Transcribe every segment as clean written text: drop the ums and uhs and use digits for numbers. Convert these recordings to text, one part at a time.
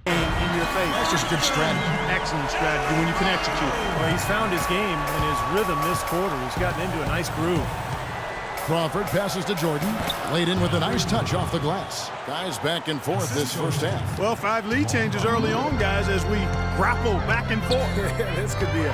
In your face. That's just good strategy. Excellent strategy when you can execute. Well, he's found his game and his rhythm this quarter. He's gotten into a nice groove. Crawford passes to Jordan. Laid in with a nice touch off the glass. Guys back and forth this first half. Well, 5 lead changes early on, guys, as we grapple back and forth. This could be a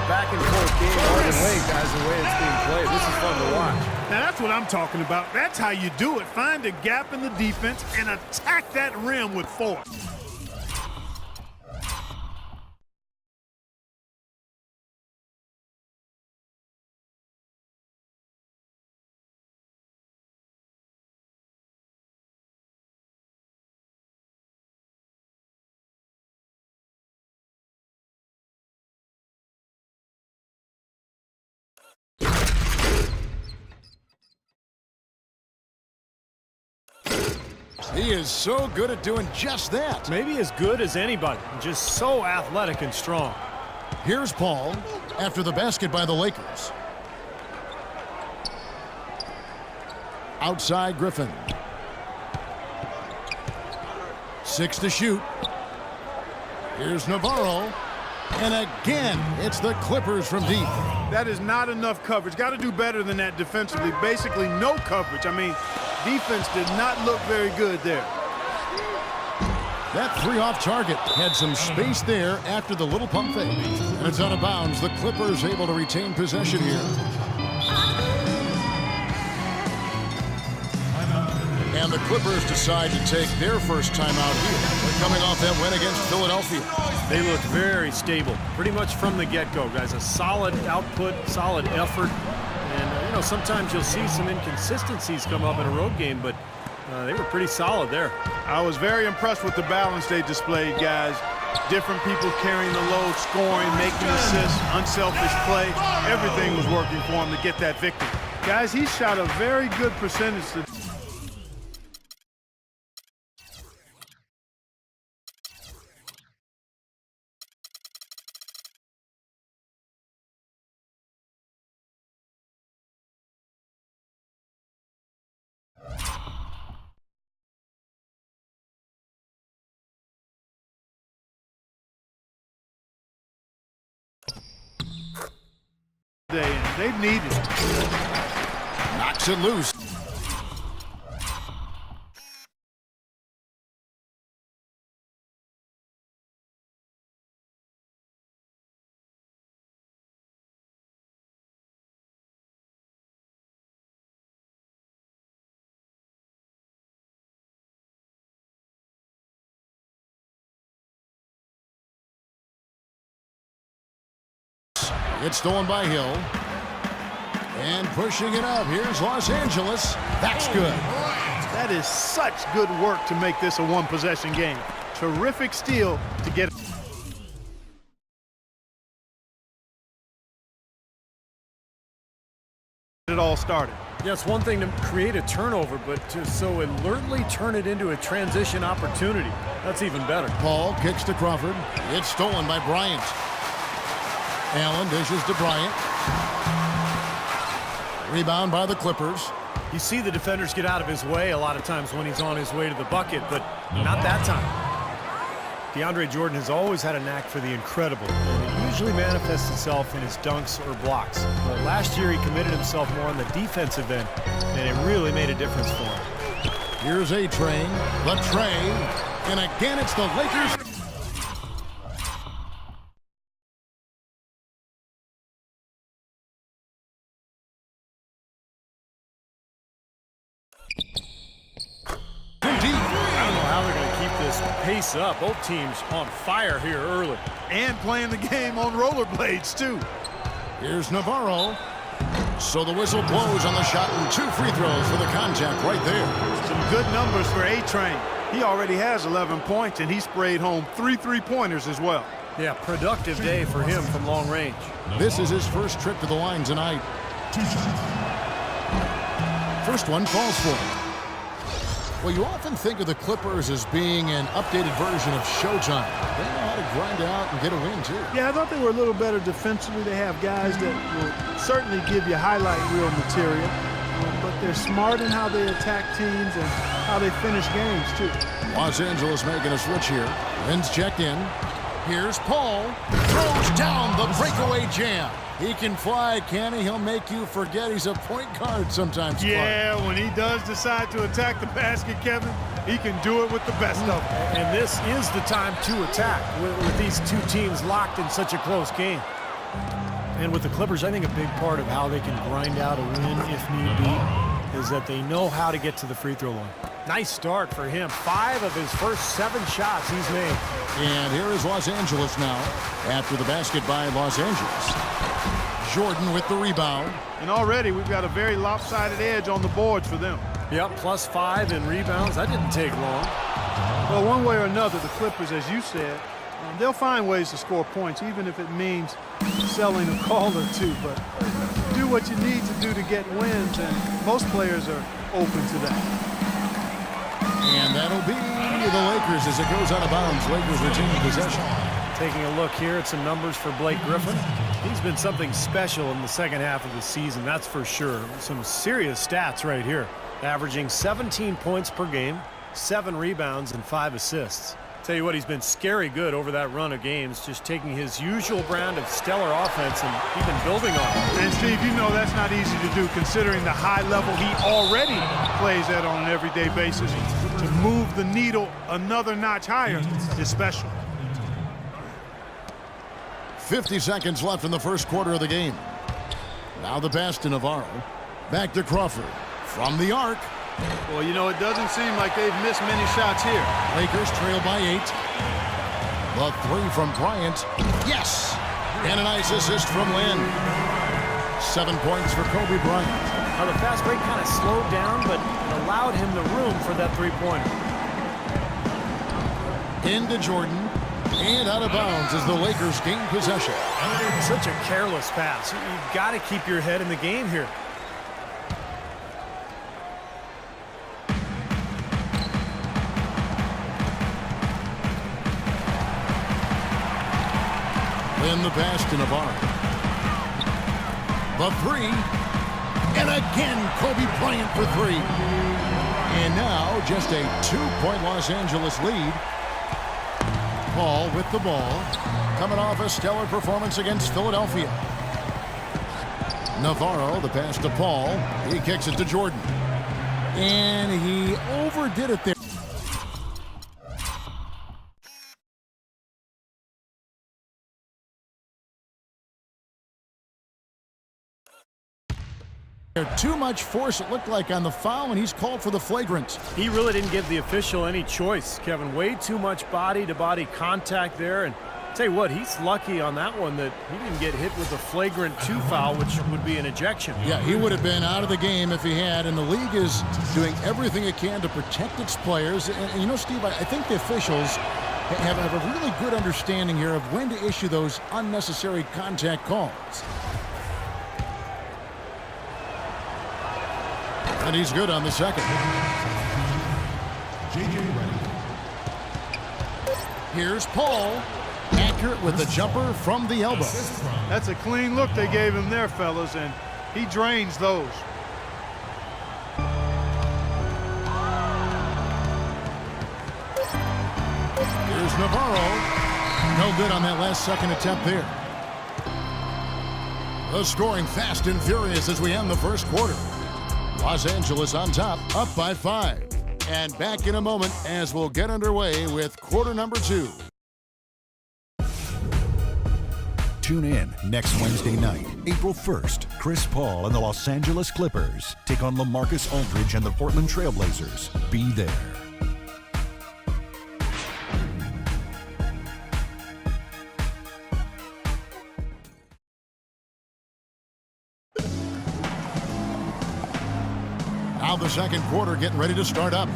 back and forth game all the way, guys, the way it's being played. This is fun to watch. Now, that's what I'm talking about. That's how you do it. Find a gap in the defense and attack that rim with force. He is so good at doing just that. Maybe as good as anybody. Just so athletic and strong. Here's Paul after the basket by the Lakers. Outside Griffin. 6 to shoot. Here's Navarro. And again, it's the Clippers from deep. That is not enough coverage. Got to do better than that defensively. Basically, no coverage. I mean, defense did not look very good there. That 3 off target had some space there after the little pump fake. And it's out of bounds. The Clippers able to retain possession here. And the Clippers decide to take their first timeout here. They're coming off that win against Philadelphia. They look very stable, pretty much from the get-go, guys. A solid output, solid effort. And, you know, sometimes you'll see some inconsistencies come up in a road game, but they were pretty solid there. I was very impressed with the balance they displayed, guys. Different people carrying the load, scoring, making assists, unselfish play. Everything was working for him to get that victory. Guys, he shot a very good percentage. They've needed it. Knocks it loose. It's stolen by Hill. And pushing it up. Here's Los Angeles. That's good. That is such good work to make this a one-possession game. Terrific steal to get it all started. Yeah, it's one thing to create a turnover, but to so alertly turn it into a transition opportunity, that's even better. Paul kicks to Crawford. It's stolen by Bryant. Allen dishes to Bryant. Rebound by the Clippers. You see the defenders get out of his way a lot of times when he's on his way to the bucket, but not that time. DeAndre Jordan has always had a knack for the incredible, and it usually manifests itself in his dunks or blocks. But last year he committed himself more on the defensive end, and it really made a difference for him. Here's A-Train. The tray. And again, it's the Lakers. Pace up. Both teams on fire here early. And playing the game on rollerblades, too. Here's Navarro. So the whistle blows on the shot and 2 free throws for the contact right there. Some good numbers for A-Train. He already has 11 points, and he sprayed home 3 three-pointers as well. Yeah, productive day for him from long range. This is his first trip to the line tonight. First one falls for him. Well, you often think of the Clippers as being an updated version of Showtime. They know how to grind out and get a win, too. Yeah, I thought they were a little better defensively. They have guys that will certainly give you highlight reel material. but they're smart in how they attack teams and how they finish games, too. Los Angeles making a switch here. Lynn's checked in. Here's Paul. Throws down the breakaway jam. He can fly, can he? He'll make you forget he's a point guard sometimes. Yeah, when he does decide to attack the basket, Kevin, he can do it with the best of them. And this is the time to attack with these two teams locked in such a close game. And with the Clippers, I think a big part of how they can grind out a win if need be is that they know how to get to the free throw line. Nice start for him. 5 of his first 7 shots he's made. And here is Los Angeles now after the basket by Los Angeles. Jordan with the rebound. And already we've got a very lopsided edge on the boards for them. Yep, +5 in rebounds. That didn't take long. Well, one way or another, the Clippers, as you said, they'll find ways to score points, even if it means selling a call or two. But do what you need to do to get wins, and most players are open to that. And that'll be the Lakers as it goes out of bounds. Lakers retain possession. Taking a look here at some numbers for Blake Griffin. He's been something special in the second half of the season, that's for sure. Some serious stats right here. Averaging 17 points per game, 7 rebounds, and 5 assists. Tell you what, he's been scary good over that run of games, just taking his usual brand of stellar offense and even building on it. And Steve, you know that's not easy to do considering the high level he already plays at on an everyday basis. To move the needle another notch higher is special. 50 seconds left in the first quarter of the game. Now the pass to Navarro. Back to Crawford. From the arc. Well, you know, it doesn't seem like they've missed many shots here. Lakers trail by 8. The 3 from Bryant. Yes! And a nice assist from Lynn. 7 points for Kobe Bryant. Now the fast break kind of slowed down, but it allowed him the room for that three-pointer. Into Jordan. And out of bounds as the Lakers gain possession. Such a careless pass. You've got to keep your head in the game here. Then the pass to Navarro. The 3. And again, Kobe Bryant for 3. And now just a 2-point Los Angeles lead. Paul with the ball. Coming off a stellar performance against Philadelphia. Navarro, the pass to Paul. He kicks it to Jordan. And he overdid it there. Too much force, it looked like, on the foul, and he's called for the flagrant. He really didn't give the official any choice, Kevin. Way too much body-to-body contact there. And tell you what, he's lucky on that one that he didn't get hit with a flagrant 2 foul, which would be an ejection. Yeah, he would have been out of the game if he had, and the league is doing everything it can to protect its players. And you know, Steve, I think the officials have a really good understanding here of when to issue those unnecessary contact calls. And he's good on the second. Here's Paul. Accurate with the jumper from the elbow. That's a clean look they gave him there, fellas, and he drains those. Here's Navarro. No good on that last second attempt there. The scoring fast and furious as we end the first quarter. Los Angeles on top, up by 5. And back in a moment as we'll get underway with quarter number 2. Tune in next Wednesday night, April 1st. Chris Paul and the Los Angeles Clippers take on LaMarcus Aldridge and the Portland Trail Blazers. Be there. Now the second quarter getting ready to start up.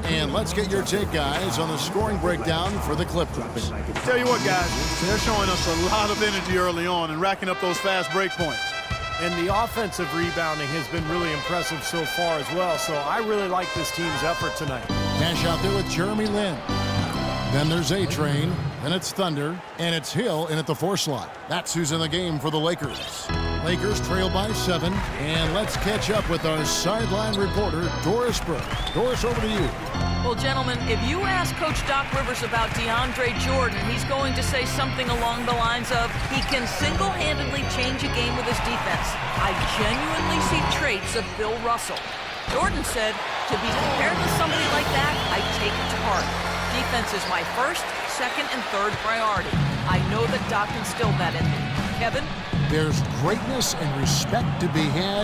And let's get your take, guys, on the scoring breakdown for the Clippers. Tell you what, guys, they're showing us a lot of energy early on and racking up those fast break points. And the offensive rebounding has been really impressive so far as well, so I really like this team's effort tonight. Nash out there with Jeremy Lin. Then there's A-Train, then it's Thunder, and it's Hill in at the 4 slot. That's who's in the game for the Lakers. Lakers trail by 7. And let's catch up with our sideline reporter, Doris Burke. Doris, over to you. Well, gentlemen, if you ask Coach Doc Rivers about DeAndre Jordan, he's going to say something along the lines of, he can single-handedly change a game with his defense. I genuinely see traits of Bill Russell. Jordan said, to be compared with somebody like that, I take it to heart. Defense is my first, second, and third priority. I know that Doc instilled that in me. Kevin? There's greatness and respect to be had.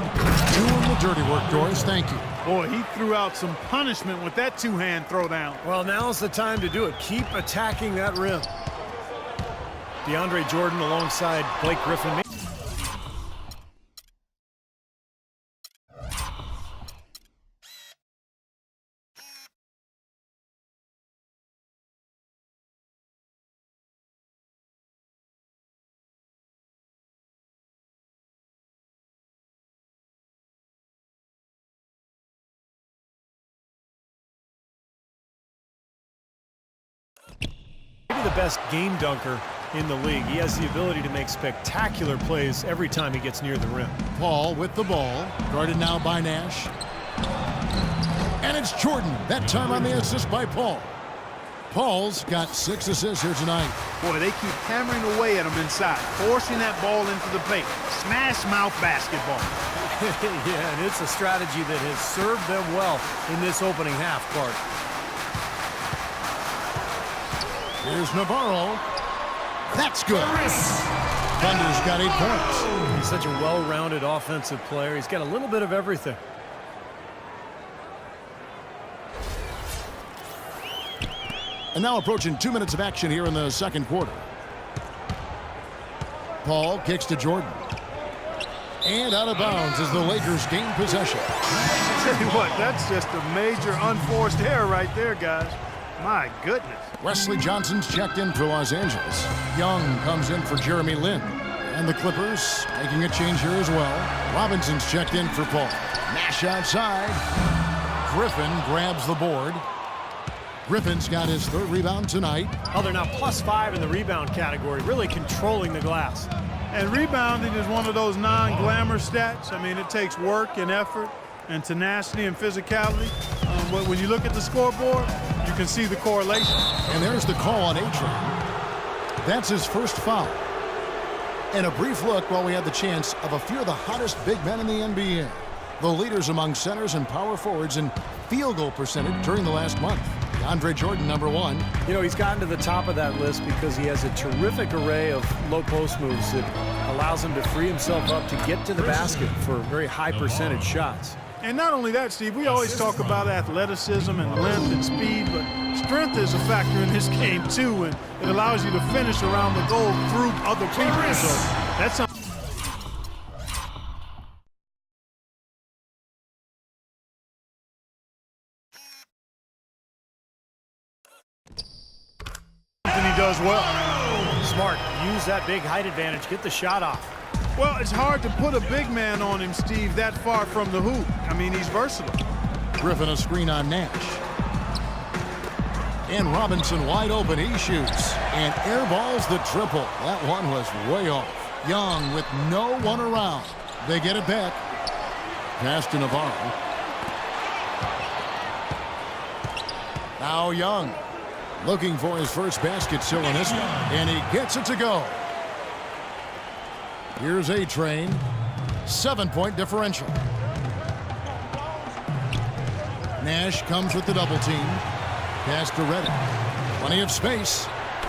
Doing the dirty work, Doris. Thank you. Boy, he threw out some punishment with that two-hand throwdown. Well, now's the time to do it. Keep attacking that rim. DeAndre Jordan alongside Blake Griffin. Maybe the best game dunker in the league. He has the ability to make spectacular plays every time he gets near the rim. Paul with the ball, guarded now by Nash. And it's Jordan, that time on the assist by Paul. Paul's got 6 assists here tonight. Boy, they keep hammering away at him inside, forcing that ball into the paint. Smash mouth basketball. Yeah, and it's a strategy that has served them well in this opening half, Clark. Here's Navarro. That's good. Thunder's got 8 points. He's such a well-rounded offensive player. He's got a little bit of everything. And now approaching 2 minutes of action here in the second quarter. Paul kicks to Jordan. And out of bounds as the Lakers gain possession. Tell you what, that's just a major unforced error right there, guys. My goodness. Wesley Johnson's checked in for Los Angeles. Young comes in for Jeremy Lin. And the Clippers making a change here as well. Robinson's checked in for Paul. Nash outside. Griffin grabs the board. Griffin's got his 3rd rebound tonight. Oh, they're now +5 in the rebound category, really controlling the glass. And rebounding is one of those non-glamour stats. I mean, it takes work and effort and tenacity and physicality. But when you look at the scoreboard, you can see the correlation. And there's the call on A-Train. That's his first foul. And a brief look while we had the chance of a few of the hottest big men in the NBA. The leaders among centers and power forwards in field goal percentage during the last month. DeAndre Jordan, number 1. You know, he's gotten to the top of that list because he has a terrific array of low post moves that allows him to free himself up to get to the basket for very high percentage shots. And not only that, Steve, we always talk about athleticism and length and speed, but strength is a factor in this game too, and it allows you to finish around the goal through other people. So that's something. And he does well. Smart. Use that big height advantage. Get the shot off. Well, it's hard to put a big man on him, Steve, that far from the hoop. I mean, he's versatile. Griffin a screen on Nash. And Robinson wide open. He shoots. And airballs the triple. That one was way off. Young with no one around. They get it back. Pass to Navarro. Now Young. Looking for his first basket still in this one. And he gets it to go. Here's A-Train. 7-point differential. Nash comes with the double team. Pass to Redick. Plenty of space.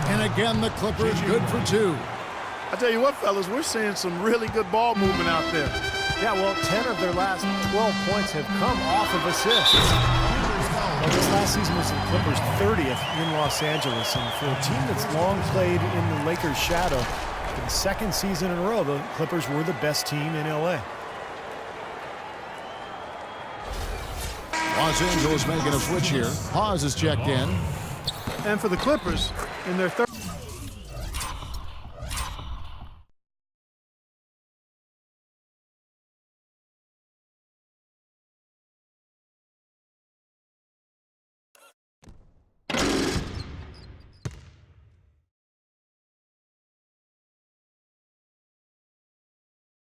And again, the Clippers good for 2. I tell you what, fellas, we're seeing some really good ball movement out there. Yeah, well, 10 of their last 12 points have come off of assists. Well, this last season was the Clippers' 30th in Los Angeles, and for a team that's long played in the Lakers' shadow, for the 2nd season in a row, the Clippers were the best team in LA. Los Angeles making a switch here. Pause is checked in. And for the Clippers, in their third.